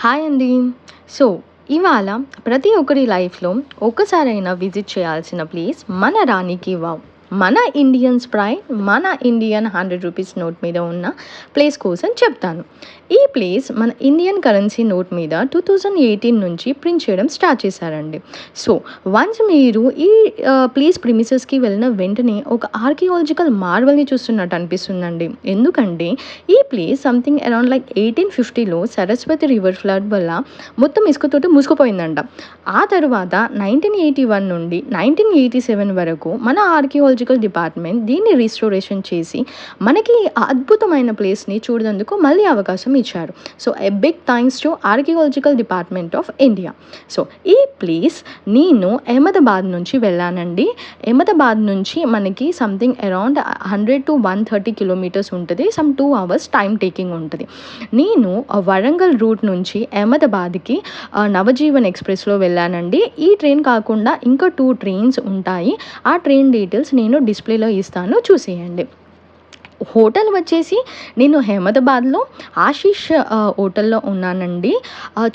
Hi అండి. So, ఇవాళ ప్రతి ఒక్కరి లైఫ్‌లో ఒక్కసారైనా విజిట్ చేయాల్సిన ప్లేస్ మన 'రాణి కి వావ్'. మన ఇండియన్స్ ప్రైడ్, మన ఇండియన్ రూ. 100 నోట్ మీద ఉన్న ప్లేస్ కోసం చెప్తాను. ఈ ప్లేస్ మన ఇండియన్ కరెన్సీ నోట్ మీద 2018 నుంచి ప్రింట్ చేయడం స్టార్ట్ చేశారండి. సో, వన్స్ మీరు ఈ ప్లేస్ ప్రిమిసెస్‌కి వెళ్ళిన వెంటనే ఒక ఆర్కియాలజికల్ మార్వెల్‌ని చూస్తున్నట్టు అనిపిస్తుందండి. ఎందుకంటే ఈ ప్లేస్ సంథింగ్ అరౌండ్ లైక్ 1850లో సరస్వతి రివర్ ఫ్లడ్ వల్ల మొత్తం ఇసుకతోటి మూసుకుపోయిందంట. ఆ తర్వాత 1981 నుండి 1987 వరకు మన ఆర్కియాలజికల్ డిపార్ట్మెంట్ దీన్ని రిస్టోరేషన్ చేసి మనకి ఆ అద్భుతమైన ప్లేస్‌ని చూడనందుకు మళ్ళీ అవకాశం ఇచ్చారు. So, a big thanks to archaeological department of India. So, ఈ ప్లేస్ నేను అహ్మదాబాద్ నుంచి వెళ్ళానండి. అహ్మదాబాద్ నుంచి మనకి సంథింగ్ అరౌండ్ 100-130 కిలోమీటర్స్ ఉంటది. సమ్ 2 అవర్స్ టైమ్ టేకింగ్ ఉంటది. నేను వరంగల్ రూట్ నుంచి అహ్మదాబాద్‌కి నవజీవన్ ఎక్స్‌ప్రెస్‌లో వెళ్ళానండి. ఈ ట్రైన్ కాకుండా ఇంకా 2 ట్రైన్స్ ఉంటాయి. ఆ ట్రైన్ డీటెయిల్స్ నేను డిస్‌ప్లేలో ఇస్తాను, చూసేయండి. హోటల్ వచ్చేసి నేను అహ్మదాబాద్‌లో ఆశీష్ హోటల్‌లో ఉన్నానండి.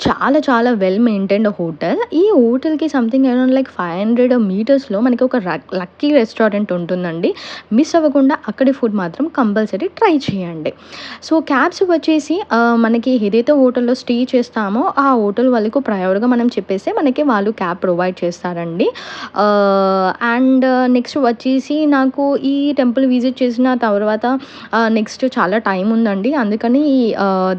చాలా చాలా వెల్ మెయింటైన్డ్ హోటల్. ఈ హోటల్‌కి సంథింగ్ అరౌండ్ లైక్ 500 మీటర్స్‌లో మనకి ఒక లక్కీ రెస్టారెంట్ ఉంటుందండి. మిస్ అవ్వకుండా అక్కడి ఫుడ్ మాత్రం కంపల్సరీ ట్రై చేయండి. సో, క్యాబ్స్ వచ్చేసి మనకి ఏదైతే హోటల్‌లో స్టే చేస్తామో ఆ హోటల్ వాళ్ళకు ప్రయర్‌గా మనం చెప్పేస్తే మనకి వాళ్ళు క్యాబ్ ప్రొవైడ్ చేస్తారండి. అండ్ నెక్స్ట్ వచ్చేసి నాకు ఈ టెంపుల్ విజిట్ చేసిన తర్వాత నెక్స్ట్ చాలా టైం ఉందండి. అందుకని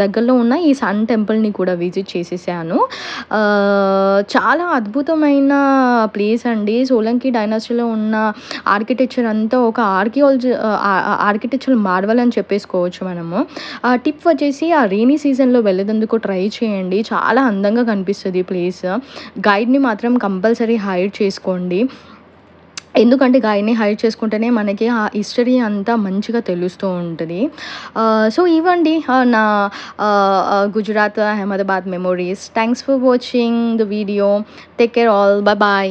దగ్గరలో ఉన్న ఈ సన్ టెంపుల్‌ని కూడా విజిట్ చేసేసాను. చాలా అద్భుతమైన ప్లేస్ అండి. సోలంకి డైనాసిటీలో ఉన్న ఆర్కిటెక్చర్ అంతా ఒక ఆర్కిటెక్చరల్ మార్వెల్ అని చెప్పేసుకోవచ్చు మనము. టిప్ వచ్చేసి ఆ రెయినీ సీజన్‌లో వెళ్ళేదందుకు ట్రై చేయండి. చాలా అందంగా కనిపిస్తది ప్లేస్. గైడ్‌ని మాత్రం కంపల్సరీ హైర్ చేసుకోండి. ఎందుకంటే గైడ్‌ని హైర్ చేసుకుంటేనే మనకి ఆ హిస్టరీ అంతా మంచిగా తెలుస్తూ ఉంటది. సో, ఇవండి నా Gujarat, Ahmedabad memories. Thanks for watching the video. Take care all. By.